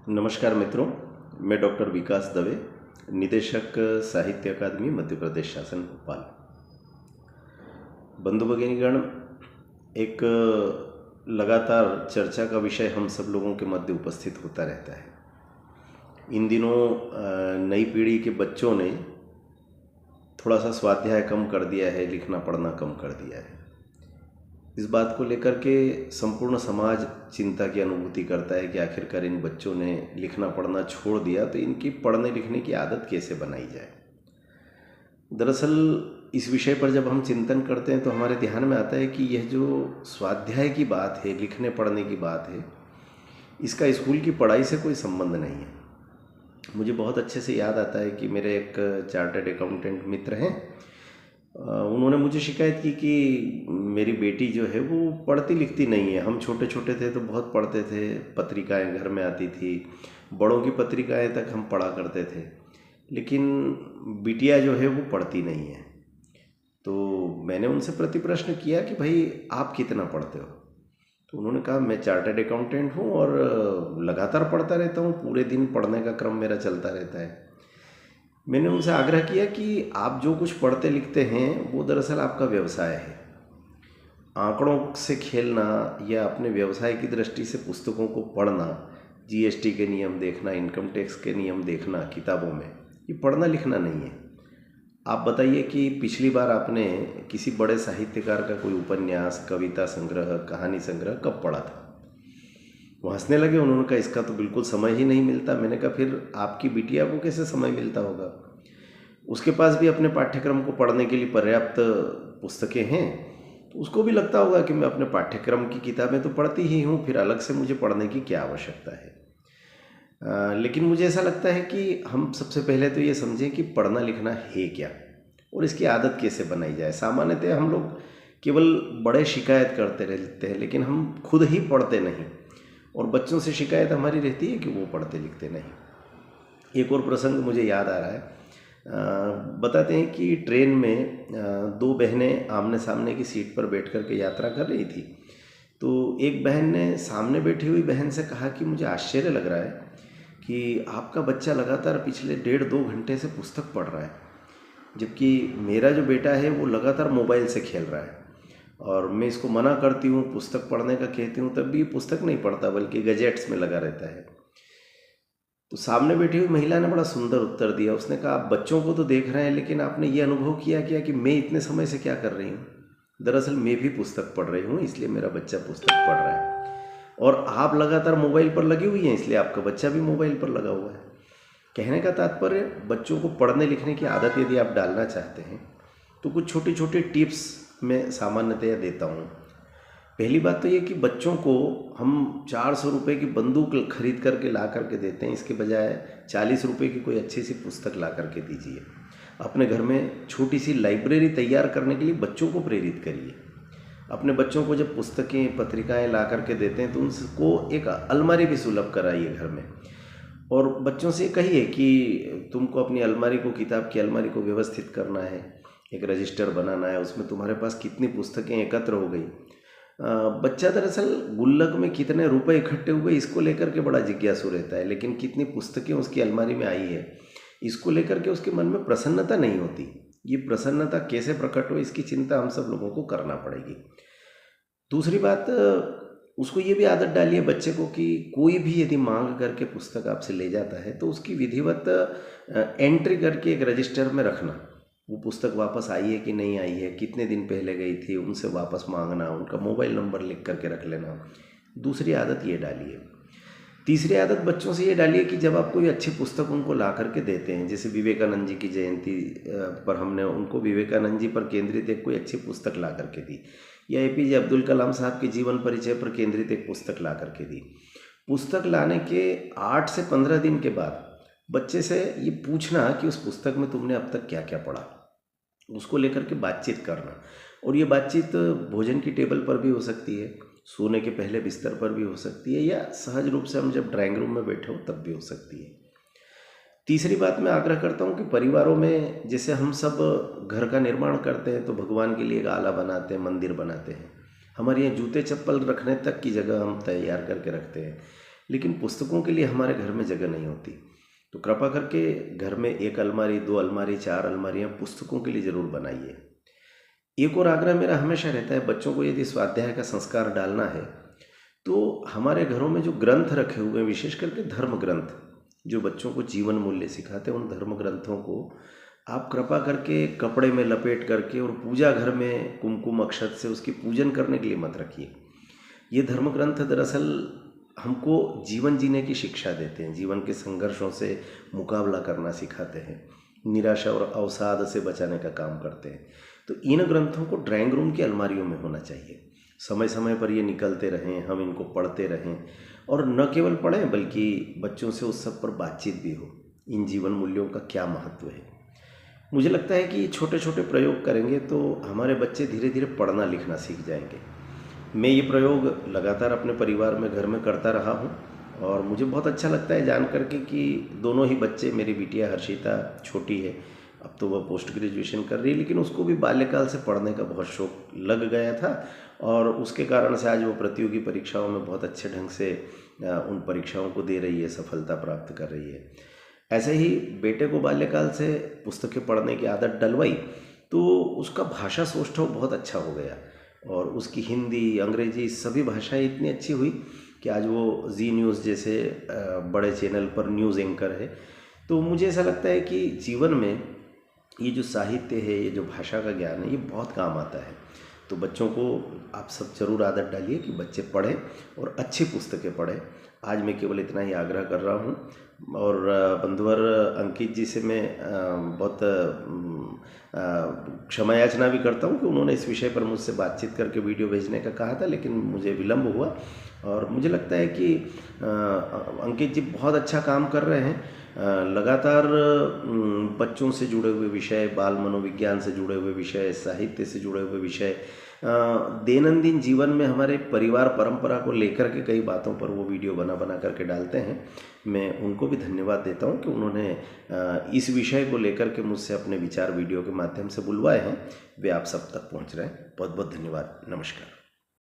नमस्कार मित्रों, मैं डॉक्टर विकास दवे, निदेशक साहित्य अकादमी मध्य प्रदेश शासन भोपाल। बंधु भगिनीगण, एक लगातार चर्चा का विषय हम सब लोगों के मध्य उपस्थित होता रहता है। इन दिनों नई पीढ़ी के बच्चों ने थोड़ा सा स्वाध्याय कम कर दिया है, लिखना पढ़ना कम कर दिया है। इस बात को लेकर के संपूर्ण समाज चिंता की अनुभूति करता है कि आखिरकार इन बच्चों ने लिखना पढ़ना छोड़ दिया तो इनकी पढ़ने लिखने की आदत कैसे बनाई जाए। दरअसल इस विषय पर जब हम चिंतन करते हैं तो हमारे ध्यान में आता है कि यह जो स्वाध्याय की बात है, लिखने पढ़ने की बात है, इसका स्कूल की पढ़ाई से कोई संबंध नहीं है। मुझे बहुत अच्छे से याद आता है कि मेरे एक चार्टर्ड अकाउंटेंट मित्र हैं, उन्होंने मुझे शिकायत की कि मेरी बेटी जो है वो पढ़ती लिखती नहीं है। हम छोटे छोटे थे तो बहुत पढ़ते थे, पत्रिकाएं घर में आती थी, बड़ों की पत्रिकाएं तक हम पढ़ा करते थे, लेकिन बिटिया जो है वो पढ़ती नहीं है। तो मैंने उनसे प्रति प्रश्न किया कि भाई आप कितना पढ़ते हो? तो उन्होंने कहा मैं चार्टर्ड अकाउंटेंट हूँ और लगातार पढ़ता रहता हूँ, पूरे दिन पढ़ने का क्रम मेरा चलता रहता है। मैंने उनसे आग्रह किया कि आप जो कुछ पढ़ते लिखते हैं वो दरअसल आपका व्यवसाय है। आंकड़ों से खेलना या अपने व्यवसाय की दृष्टि से पुस्तकों को पढ़ना, जीएसटी के नियम देखना, इनकम टैक्स के नियम देखना किताबों में, ये पढ़ना लिखना नहीं है। आप बताइए कि पिछली बार आपने किसी बड़े साहित्यकार का कोई उपन्यास, कविता संग्रह, कहानी संग्रह कब पढ़ा था? वो हंसने लगे। उन्होंने कहा इसका तो बिल्कुल समय ही नहीं मिलता। मैंने कहा फिर आपकी बिटिया को कैसे समय मिलता होगा? उसके पास भी अपने पाठ्यक्रम को पढ़ने के लिए पर्याप्त पुस्तकें हैं, तो उसको भी लगता होगा कि मैं अपने पाठ्यक्रम की किताबें तो पढ़ती ही हूँ, फिर अलग से मुझे पढ़ने की क्या आवश्यकता है। लेकिन मुझे ऐसा लगता है कि हम सबसे पहले तो ये समझें कि पढ़ना लिखना है क्या और इसकी आदत कैसे बनाई जाए। सामान्यतः हम लोग केवल बड़े शिकायत करते रहते हैं, लेकिन हम खुद ही पढ़ते नहीं, और बच्चों से शिकायत हमारी रहती है कि वो पढ़ते लिखते नहीं। एक और प्रसंग मुझे याद आ रहा है। बताते हैं कि ट्रेन में दो बहनें आमने सामने की सीट पर बैठ कर के यात्रा कर रही थी। तो एक बहन ने सामने बैठी हुई बहन से कहा कि मुझे आश्चर्य लग रहा है कि आपका बच्चा लगातार पिछले 1.5-2 घंटे से पुस्तक पढ़ रहा है, जबकि मेरा जो बेटा है वो लगातार मोबाइल से खेल रहा है, और मैं इसको मना करती हूँ, पुस्तक पढ़ने का कहती हूँ, तब भी पुस्तक नहीं पढ़ता बल्कि गैजेट्स में लगा रहता है। तो सामने बैठी हुई महिला ने बड़ा सुंदर उत्तर दिया। उसने कहा आप बच्चों को तो देख रहे हैं, लेकिन आपने ये अनुभव किया क्या कि मैं इतने समय से क्या कर रही हूँ? दरअसल मैं भी पुस्तक पढ़ रही हूँ, इसलिए मेरा बच्चा पुस्तक पढ़ रहा है। और आप लगातार मोबाइल पर लगी हुई हैं, इसलिए आपका बच्चा भी मोबाइल पर लगा हुआ है। कहने का तात्पर्य, बच्चों को पढ़ने लिखने की आदत यदि आप डालना चाहते हैं तो कुछ छोटी छोटी टिप्स मैं सामान्यतया देता हूँ। पहली बात तो ये कि बच्चों को हम 400 रुपये की बंदूक खरीद करके ला करके देते हैं, इसके बजाय 40 रुपये की कोई अच्छी सी पुस्तक ला करके दीजिए। अपने घर में छोटी सी लाइब्रेरी तैयार करने के लिए बच्चों को प्रेरित करिए। अपने बच्चों को जब पुस्तकें पत्रिकाएं ला करके देते हैं तो उनको एक अलमारी भी सुलभ कराइए घर में, और बच्चों से कहिए कि तुमको अपनी अलमारी को, किताब की अलमारी को व्यवस्थित करना है, एक रजिस्टर बनाना है, उसमें तुम्हारे पास कितनी पुस्तकें एकत्र हो गई। बच्चा दरअसल गुल्लक में कितने रुपए इकट्ठे हुए इसको लेकर के बड़ा जिज्ञासु रहता है, लेकिन कितनी पुस्तकें उसकी अलमारी में आई है इसको लेकर के उसके मन में प्रसन्नता नहीं होती। ये प्रसन्नता कैसे प्रकट हो, इसकी चिंता हम सब लोगों को करना पड़ेगी। दूसरी बात, उसको ये भी आदत डालिए बच्चे को कि कोई भी यदि मांग करके पुस्तक आपसे ले जाता है तो उसकी विधिवत एंट्री करके एक रजिस्टर में रखना। वो पुस्तक वापस आई है कि नहीं आई है, कितने दिन पहले गई थी, उनसे वापस मांगना, उनका मोबाइल नंबर लिख करके रख लेना। दूसरी आदत ये डालिए। तीसरी आदत बच्चों से ये डालिए कि जब आप कोई अच्छी पुस्तक उनको ला करके देते हैं, जैसे विवेकानंद जी की जयंती पर हमने उनको विवेकानंद जी पर केंद्रित एक कोई अच्छी पुस्तक ला करके दी, या एपीजे अब्दुल कलाम साहब के जीवन परिचय पर केंद्रित एक पुस्तक ला करके दी। पुस्तक लाने के 8 से 15 दिन के बाद बच्चे से ये पूछना कि उस पुस्तक में तुमने अब तक क्या क्या पढ़ा, उसको लेकर के बातचीत करना। और ये बातचीत भोजन की टेबल पर भी हो सकती है, सोने के पहले बिस्तर पर भी हो सकती है, या सहज रूप से हम जब ड्राइंग रूम में बैठे हो तब भी हो सकती है। तीसरी बात, मैं आग्रह करता हूँ कि परिवारों में जैसे हम सब घर का निर्माण करते हैं तो भगवान के लिए एक आला बनाते हैं, मंदिर बनाते हैं। हमारे यहाँ जूते चप्पल रखने तक की जगह हम तैयार करके रखते हैं, लेकिन पुस्तकों के लिए हमारे घर में जगह नहीं होती। तो कृपा करके घर में 1 अलमारी, 2 अलमारी, 4 अलमारियाँ पुस्तकों के लिए ज़रूर बनाइए। एक और आग्रह मेरा हमेशा रहता है, बच्चों को यदि स्वाध्याय का संस्कार डालना है तो हमारे घरों में जो ग्रंथ रखे हुए हैं, विशेष करके धर्म ग्रंथ जो बच्चों को जीवन मूल्य सिखाते हैं, उन धर्म ग्रंथों को आप कृपा करके कपड़े में लपेट करके और पूजा घर में कुमकुम अक्षत से उसकी पूजन करने के लिए मत रखिए। ये धर्म ग्रंथ दरअसल हमको जीवन जीने की शिक्षा देते हैं, जीवन के संघर्षों से मुकाबला करना सिखाते हैं, निराशा और अवसाद से बचाने का काम करते हैं। तो इन ग्रंथों को ड्राइंग रूम की अलमारियों में होना चाहिए। समय समय पर ये निकलते रहें, हम इनको पढ़ते रहें और न केवल पढ़ें बल्कि बच्चों से उस सब पर बातचीत भी हो, इन जीवन मूल्यों का क्या महत्व है। मुझे लगता है कि छोटे छोटे प्रयोग करेंगे तो हमारे बच्चे धीरे धीरे पढ़ना लिखना सीख जाएंगे। मैं ये प्रयोग लगातार अपने परिवार में घर में करता रहा हूँ और मुझे बहुत अच्छा लगता है जान करके कि दोनों ही बच्चे, मेरी बिटिया हर्षिता छोटी है, अब तो वह पोस्ट ग्रेजुएशन कर रही है, लेकिन उसको भी बाल्यकाल से पढ़ने का बहुत शौक लग गया था और उसके कारण से आज वो प्रतियोगी परीक्षाओं में बहुत अच्छे ढंग से उन परीक्षाओं को दे रही है, सफलता प्राप्त कर रही है। ऐसे ही बेटे को बाल्यकाल से पुस्तकें पढ़ने की आदत डलवाई तो उसका भाषा सौष्ठव बहुत अच्छा हो गया और उसकी हिंदी, अंग्रेजी सभी भाषाएं इतनी अच्छी हुई कि आज वो जी न्यूज़ जैसे बड़े चैनल पर न्यूज़ एंकर है। तो मुझे ऐसा लगता है कि जीवन में ये जो साहित्य है, ये जो भाषा का ज्ञान है, ये बहुत काम आता है। तो बच्चों को आप सब जरूर आदत डालिए कि बच्चे पढ़ें और अच्छी पुस्तकें पढ़ें। आज मैं केवल इतना ही आग्रह कर रहा हूँ और बंधुवर अंकित जी से मैं बहुत क्षमा याचना भी करता हूँ कि उन्होंने इस विषय पर मुझसे बातचीत करके वीडियो भेजने का कहा था, लेकिन मुझे विलम्ब हुआ और मुझे लगता है कि अंकित जी बहुत अच्छा काम कर रहे हैं। लगातार बच्चों से जुड़े हुए विषय, बाल मनोविज्ञान से जुड़े हुए विषय, साहित्य से जुड़े हुए विषय, दैनंदिन जीवन में हमारे परिवार परंपरा को लेकर के कई बातों पर वो वीडियो बना बना करके डालते हैं। मैं उनको भी धन्यवाद देता हूं कि उन्होंने इस विषय को लेकर के मुझसे अपने विचार वीडियो के माध्यम से बुलवाए हैं, वे आप सब तक पहुंच रहे हैं। बहुत बहुत धन्यवाद। नमस्कार।